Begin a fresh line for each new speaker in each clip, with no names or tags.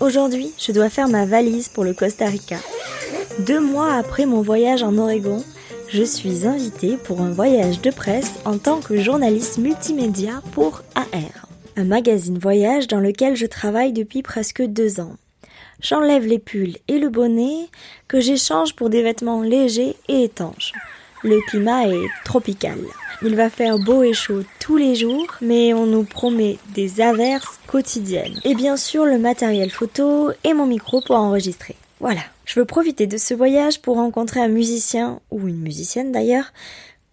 Aujourd'hui, je dois faire ma valise pour le Costa Rica. 2 mois après mon voyage en Oregon, je suis invitée pour un voyage de presse en tant que journaliste multimédia pour AR, un magazine voyage dans lequel je travaille depuis presque 2 ans. J'enlève les pulls et le bonnet que j'échange pour des vêtements légers et étanches. Le climat est tropical. Il va faire beau et chaud tous les jours, mais on nous promet des averses quotidiennes. Et bien sûr, le matériel photo et mon micro pour enregistrer. Voilà. Je veux profiter de ce voyage pour rencontrer un musicien, ou une musicienne d'ailleurs,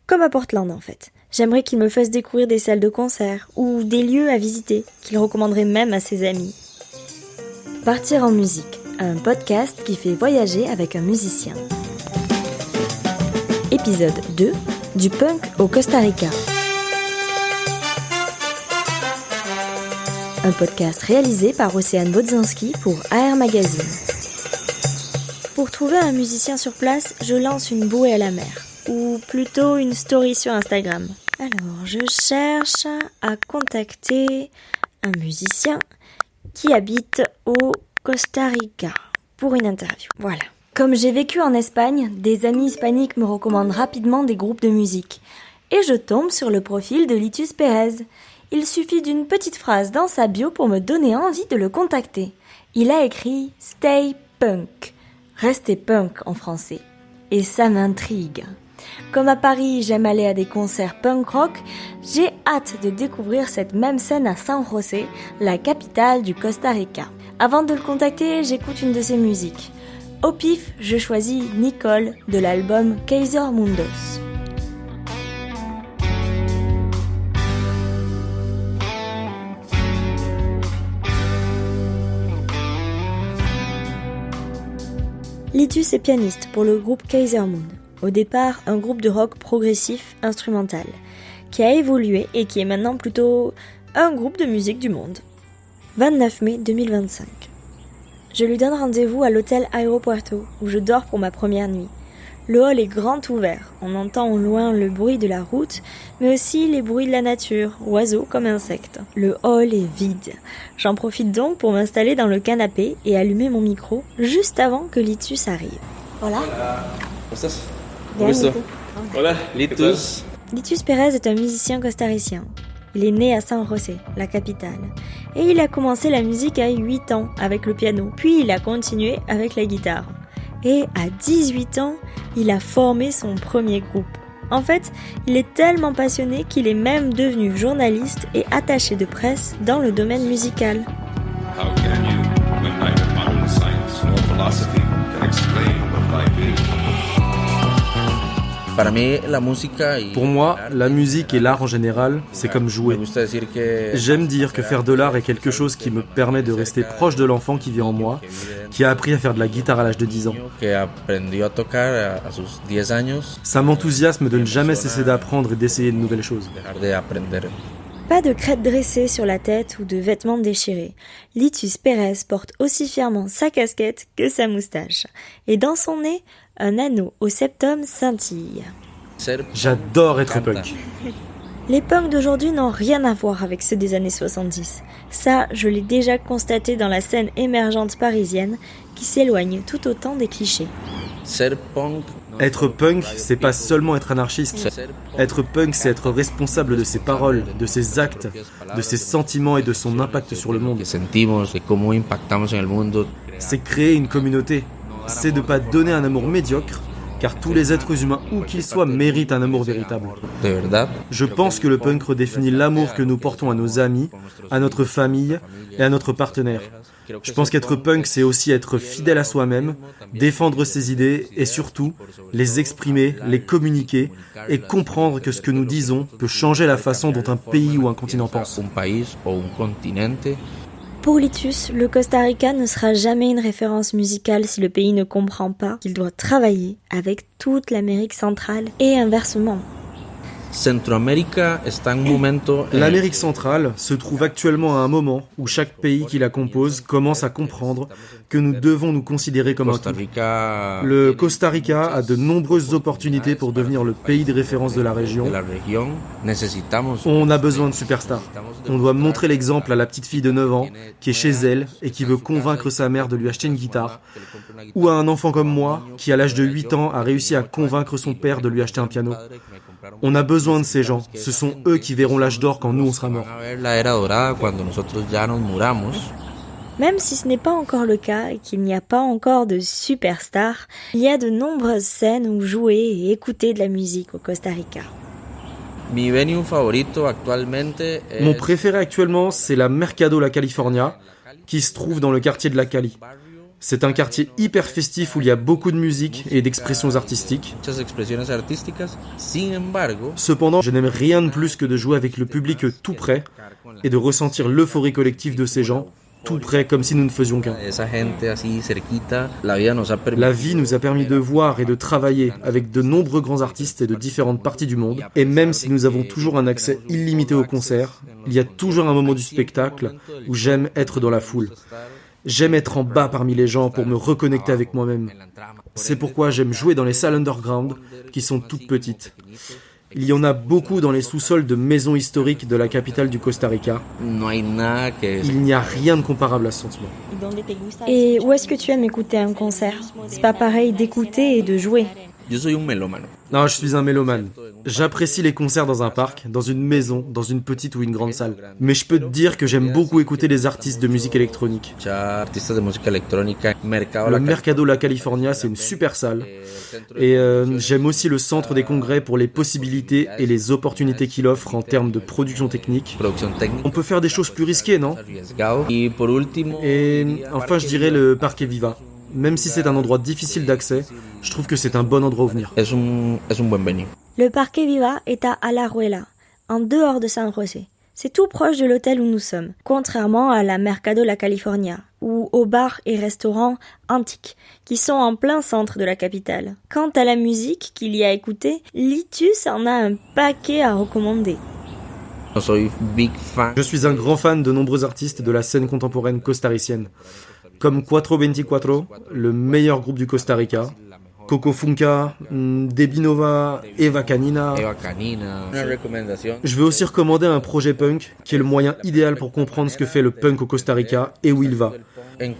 comme à Portland en fait. J'aimerais qu'il me fasse découvrir des salles de concert ou des lieux à visiter, qu'il recommanderait même à ses amis. Partir en musique, un podcast qui fait voyager avec un musicien. Épisode 2, du punk au Costa Rica. Un podcast réalisé par Océane Bodzinski pour AR Magazine. Pour trouver un musicien sur place, je lance une bouée à la mer, ou plutôt une story sur Instagram. Alors, je cherche à contacter un musicien qui habite au Costa Rica pour une interview. Voilà. Comme j'ai vécu en Espagne, des amis hispaniques me recommandent rapidement des groupes de musique. Et je tombe sur le profil de Litus Pérez. Il suffit d'une petite phrase dans sa bio pour me donner envie de le contacter. Il a écrit « Stay punk ». Restez punk en français. Et ça m'intrigue. Comme à Paris, j'aime aller à des concerts punk rock, j'ai hâte de découvrir cette même scène à San José, la capitale du Costa Rica. Avant de le contacter, j'écoute une de ses musiques. Au pif, je choisis Nicole de l'album Kaiser Mundos. Litus est pianiste pour le groupe Kaiser Moon, au départ un groupe de rock progressif instrumental, qui a évolué et qui est maintenant plutôt un groupe de musique du monde. 29 mai 2025. Je lui donne rendez-vous à l'hôtel Aeropuerto, où je dors pour ma première nuit. Le hall est grand ouvert, on entend au loin le bruit de la route, mais aussi les bruits de la nature, oiseaux comme insectes. Le hall est vide. J'en profite donc pour m'installer dans le canapé et allumer mon micro juste avant que Litus arrive. Hola.
Hola, Litus.
Litus Pérez est un musicien costaricien. Il est né à San José, la capitale. Et il a commencé la musique à 8 ans avec le piano, puis il a continué avec la guitare. Et à 18 ans, il a formé son premier groupe. En fait, il est tellement passionné qu'il est même devenu journaliste et attaché de presse dans le domaine musical.
How can you, when neither modern science nor philosophy can explain what life is?
Pour moi, la musique et l'art en général, c'est comme jouer. J'aime dire que faire de l'art est quelque chose qui me permet de rester proche de l'enfant qui vit en moi, qui a appris à faire de la guitare à l'âge de 10 ans. Ça m'enthousiasme de ne jamais cesser d'apprendre et d'essayer de nouvelles choses.
Pas de crête dressée sur la tête ou de vêtements déchirés. Litus Pérez porte aussi fièrement sa casquette que sa moustache. Et dans son nez, un anneau au septum scintille.
J'adore être punk.
Les punks d'aujourd'hui n'ont rien à voir avec ceux des années 70. Ça, je l'ai déjà constaté dans la scène émergente parisienne qui s'éloigne tout autant des clichés.
Être punk, c'est pas seulement être anarchiste. Être punk, c'est être responsable de ses paroles, de ses actes, de ses sentiments et de son impact sur le monde. C'est créer une communauté. C'est de ne pas donner un amour médiocre, car tous les êtres humains, où qu'ils soient, méritent un amour véritable. Je pense que le punk redéfinit l'amour que nous portons à nos amis, à notre famille et à notre partenaire. Je pense qu'être punk, c'est aussi être fidèle à soi-même, défendre ses idées et surtout les exprimer, les communiquer et comprendre que ce que nous disons peut changer la façon dont un pays ou un continent pense.
Pour Litus, le Costa Rica ne sera jamais une référence musicale si le pays ne comprend pas qu'il doit travailler avec toute l'Amérique centrale et inversement.
L'Amérique centrale se trouve actuellement à un moment où chaque pays qui la compose commence à comprendre que nous devons nous considérer comme un tout. Le Costa Rica a de nombreuses opportunités pour devenir le pays de référence de la région. On a besoin de superstars. On doit montrer l'exemple à la petite fille de 9 ans qui est chez elle et qui veut convaincre sa mère de lui acheter une guitare, ou à un enfant comme moi qui à l'âge de 8 ans a réussi à convaincre son père de lui acheter un piano. On a besoin de ces gens. Ce sont eux qui verront l'âge d'or quand nous on sera morts.
Même si ce n'est pas encore le cas et qu'il n'y a pas encore de superstars, il y a de nombreuses scènes où jouer et écouter de la musique au Costa Rica.
Mon préféré actuellement, c'est la Mercado La California, qui se trouve dans le quartier de La Cali. C'est un quartier hyper festif où il y a beaucoup de musique et d'expressions artistiques. Cependant, je n'aime rien de plus que de jouer avec le public tout près et de ressentir l'euphorie collective de ces gens, tout près comme si nous ne faisions qu'un. La vie nous a permis de voir et de travailler avec de nombreux grands artistes et de différentes parties du monde. Et même si nous avons toujours un accès illimité aux concerts, il y a toujours un moment du spectacle où j'aime être dans la foule. J'aime être en bas parmi les gens pour me reconnecter avec moi-même. C'est pourquoi j'aime jouer dans les salles underground, qui sont toutes petites. Il y en a beaucoup dans les sous-sols de maisons historiques de la capitale du Costa Rica. Il n'y a rien de comparable à ce sentiment.
Et où est-ce que tu aimes écouter un concert? C'est pas pareil d'écouter et de jouer.
Non, je suis un mélomane. J'apprécie les concerts dans un parc, dans une maison, dans une petite ou une grande salle. Mais je peux te dire que j'aime beaucoup écouter les artistes de musique électronique. Le Mercado La California, c'est une super salle. Et j'aime aussi le centre des congrès pour les possibilités et les opportunités qu'il offre en termes de production technique. On peut faire des choses plus risquées, non? Et enfin, je dirais le Parque Viva. Même si c'est un endroit difficile d'accès, je trouve que c'est un bon endroit où venir.
Le Parque Viva est à Alajuela, en dehors de San José. C'est tout proche de l'hôtel où nous sommes, contrairement à la Mercado La California, ou aux bars et restaurants antiques, qui sont en plein centre de la capitale. Quant à la musique qu'il y a à écouter, Litus en a un paquet à recommander.
Je suis un grand fan de nombreux artistes de la scène contemporaine costaricienne, comme 424, le meilleur groupe du Costa Rica, Coco Funka, Debinova, Eva Canina. Je veux aussi recommander un projet punk qui est le moyen idéal pour comprendre ce que fait le punk au Costa Rica et où il va. Et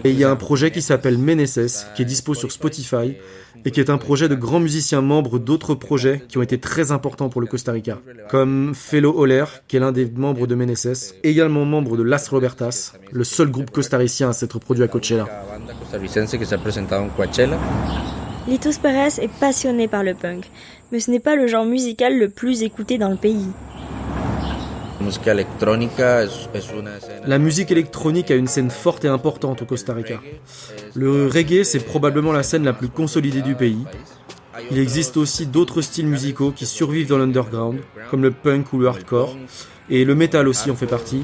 il y a un projet qui s'appelle Meneses, qui est dispo sur Spotify, et qui est un projet de grands musiciens membres d'autres projets qui ont été très importants pour le Costa Rica, comme Felo Oler, qui est l'un des membres de Meneses, également membre de Las Robertas, le seul groupe costaricien à s'être produit à Coachella.
Litus Pérez est passionné par le punk, mais ce n'est pas le genre musical le plus écouté dans le pays.
La musique électronique a une scène forte et importante au Costa Rica. Le reggae, c'est probablement la scène la plus consolidée du pays. Il existe aussi d'autres styles musicaux qui survivent dans l'underground, comme le punk ou le hardcore, et le metal aussi en fait partie.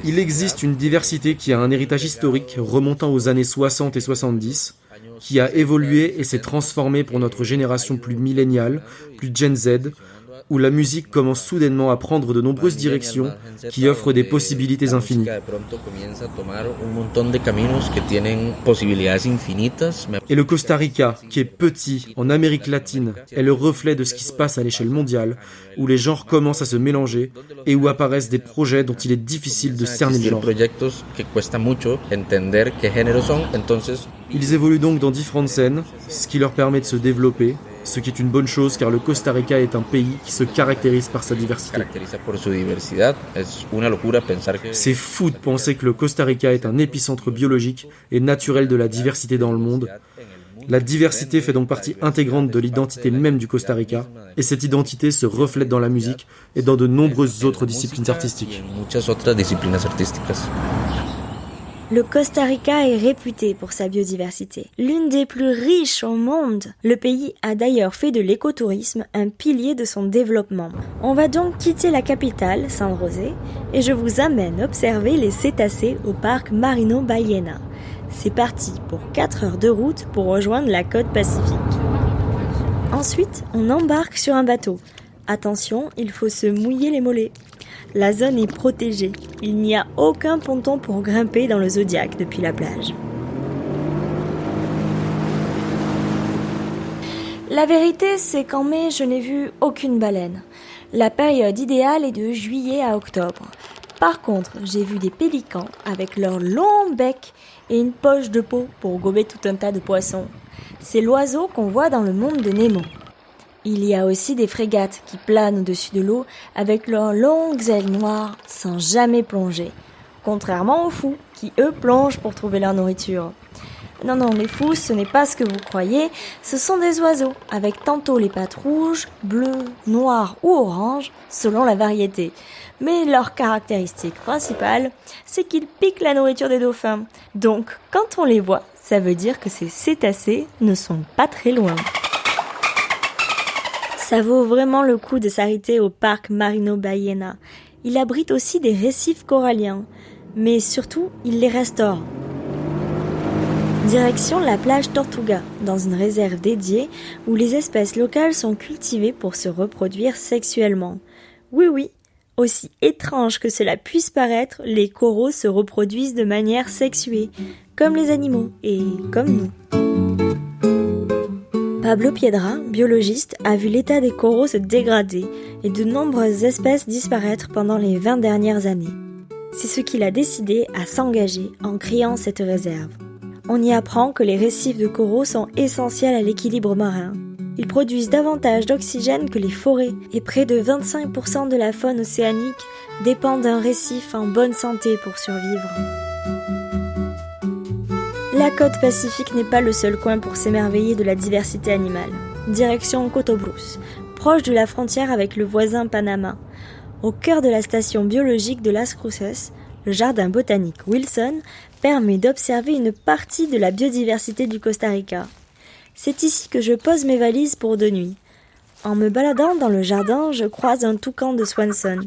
Il existe une diversité qui a un héritage historique remontant aux années 60 et 70, qui a évolué et s'est transformé pour notre génération plus milléniale, plus Gen Z, où la musique commence soudainement à prendre de nombreuses directions qui offrent des possibilités infinies. Et le Costa Rica, qui est petit, en Amérique latine, est le reflet de ce qui se passe à l'échelle mondiale, où les genres commencent à se mélanger et où apparaissent des projets dont il est difficile de cerner le genre. Ils évoluent donc dans différentes scènes, ce qui leur permet de se développer, ce qui est une bonne chose car le Costa Rica est un pays qui se caractérise par sa diversité. C'est fou de penser que le Costa Rica est un épicentre biologique et naturel de la diversité dans le monde. La diversité fait donc partie intégrante de l'identité même du Costa Rica, et cette identité se reflète dans la musique et dans de nombreuses autres disciplines artistiques.
Le Costa Rica est réputé pour sa biodiversité, l'une des plus riches au monde. Le pays a d'ailleurs fait de l'écotourisme un pilier de son développement. On va donc quitter la capitale, San José, et je vous amène observer les cétacés au parc Marino Ballena. C'est parti pour 4 heures de route pour rejoindre la côte pacifique. Ensuite, on embarque sur un bateau. Attention, il faut se mouiller les mollets. La zone est protégée. Il n'y a aucun ponton pour grimper dans le Zodiac depuis la plage. La vérité, c'est qu'en mai, je n'ai vu aucune baleine. La période idéale est de juillet à octobre. Par contre, j'ai vu des pélicans avec leur long bec et une poche de peau pour gober tout un tas de poissons. C'est l'oiseau qu'on voit dans le monde de Nemo. Il y a aussi des frégates qui planent au-dessus de l'eau avec leurs longues ailes noires sans jamais plonger. Contrairement aux fous qui, eux, plongent pour trouver leur nourriture. Non, les fous, ce n'est pas ce que vous croyez, ce sont des oiseaux, avec tantôt les pattes rouges, bleues, noires ou oranges, selon la variété. Mais leur caractéristique principale, c'est qu'ils piquent la nourriture des dauphins. Donc, quand on les voit, ça veut dire que ces cétacés ne sont pas très loin. Ça vaut vraiment le coup de s'arrêter au parc Marino Ballena. Il abrite aussi des récifs coralliens, mais surtout, il les restaure. Direction la plage Tortuga, dans une réserve dédiée où les espèces locales sont cultivées pour se reproduire sexuellement. Oui, aussi étrange que cela puisse paraître, les coraux se reproduisent de manière sexuée, comme les animaux et comme nous. Pablo Piedra, biologiste, a vu l'état des coraux se dégrader et de nombreuses espèces disparaître pendant les 20 dernières années. C'est ce qu'il a décidé à s'engager en créant cette réserve. On y apprend que les récifs de coraux sont essentiels à l'équilibre marin. Ils produisent davantage d'oxygène que les forêts et près de 25% de la faune océanique dépend d'un récif en bonne santé pour survivre. La côte pacifique n'est pas le seul coin pour s'émerveiller de la diversité animale. Direction Cotobruz, proche de la frontière avec le voisin Panama. Au cœur de la station biologique de Las Cruces, le jardin botanique Wilson permet d'observer une partie de la biodiversité du Costa Rica. C'est ici que je pose mes valises pour 2 nuits. En me baladant dans le jardin, je croise un toucan de Swanson,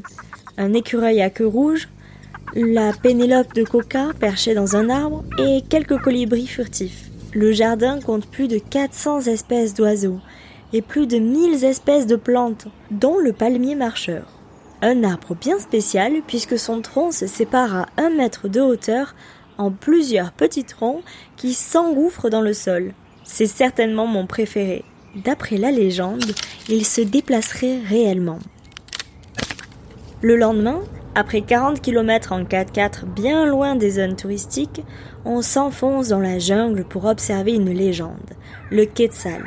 un écureuil à queue rouge, la pénélope de coca perchée dans un arbre et quelques colibris furtifs. Le jardin compte plus de 400 espèces d'oiseaux et plus de 1000 espèces de plantes, dont le palmier marcheur. Un arbre bien spécial puisque son tronc se sépare à 1 mètre de hauteur en plusieurs petits troncs qui s'engouffrent dans le sol. C'est certainement mon préféré. D'après la légende, il se déplacerait réellement. Le lendemain, après 40 km en 4x4 bien loin des zones touristiques, on s'enfonce dans la jungle pour observer une légende, le quetzal.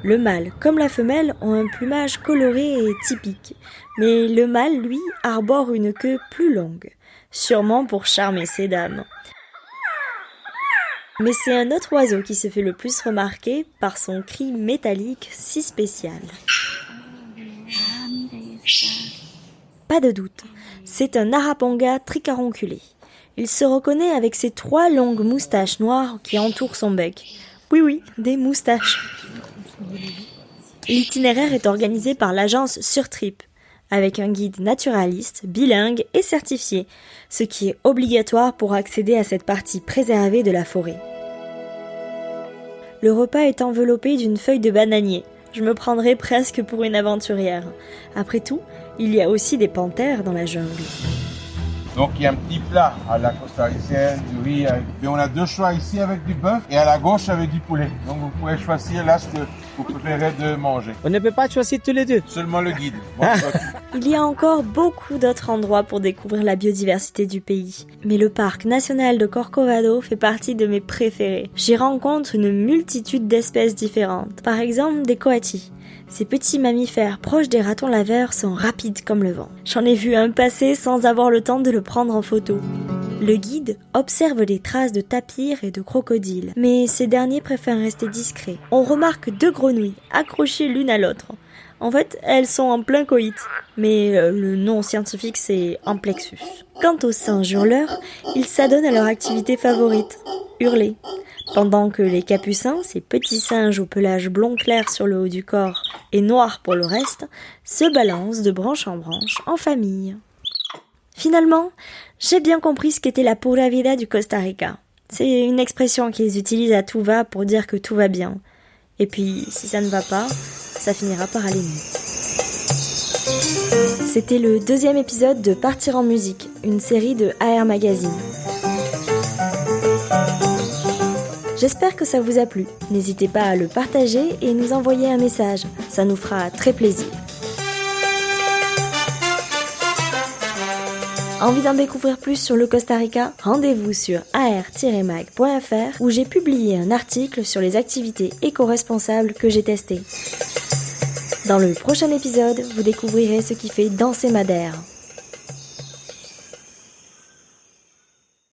Le mâle comme la femelle ont un plumage coloré et typique, mais le mâle, lui, arbore une queue plus longue, sûrement pour charmer ses dames. Mais c'est un autre oiseau qui se fait le plus remarquer par son cri métallique si spécial. Pas de doute, c'est un araponga tricaronculé. Il se reconnaît avec ses 3 longues moustaches noires qui entourent son bec. Oui, des moustaches. L'itinéraire est organisé par l'agence Surtrip, avec un guide naturaliste, bilingue et certifié, ce qui est obligatoire pour accéder à cette partie préservée de la forêt. Le repas est enveloppé d'une feuille de bananier. Je me prendrais presque pour une aventurière. Après tout, il y a aussi des panthères dans la jungle.
Donc il y a un petit plat à la costaricienne, du riz. Et on a 2 choix ici avec du bœuf et à la gauche avec du poulet. Donc vous pouvez choisir là ce que vous préférez de manger.
On ne peut pas choisir tous les deux.
Seulement le guide.
Il y a encore beaucoup d'autres endroits pour découvrir la biodiversité du pays. Mais le parc national de Corcovado fait partie de mes préférés. J'y rencontre une multitude d'espèces différentes. Par exemple, des coatis. Ces petits mammifères proches des ratons laveurs sont rapides comme le vent. J'en ai vu un passer sans avoir le temps de le prendre en photo. Le guide observe les traces de tapirs et de crocodiles, mais ces derniers préfèrent rester discrets. On remarque 2 grenouilles accrochées l'une à l'autre. En fait, elles sont en plein coït, mais le nom scientifique c'est Amplexus. Quant aux singes hurleurs, ils s'adonnent à leur activité favorite, hurler. Pendant que les capucins, ces petits singes au pelage blond clair sur le haut du corps et noir pour le reste, se balancent de branche en famille. Finalement, j'ai bien compris ce qu'était la pura vida du Costa Rica. C'est une expression qu'ils utilisent à tout va pour dire que tout va bien. Et puis, si ça ne va pas, ça finira par aller mieux. C'était le 2e épisode de Partir en musique, une série de AR Magazine. J'espère que ça vous a plu. N'hésitez pas à le partager et nous envoyer un message. Ça nous fera très plaisir. Envie d'en découvrir plus sur le Costa Rica ? Rendez-vous sur ar-mag.fr où j'ai publié un article sur les activités éco-responsables que j'ai testées. Dans le prochain épisode, vous découvrirez ce qui fait danser Madère.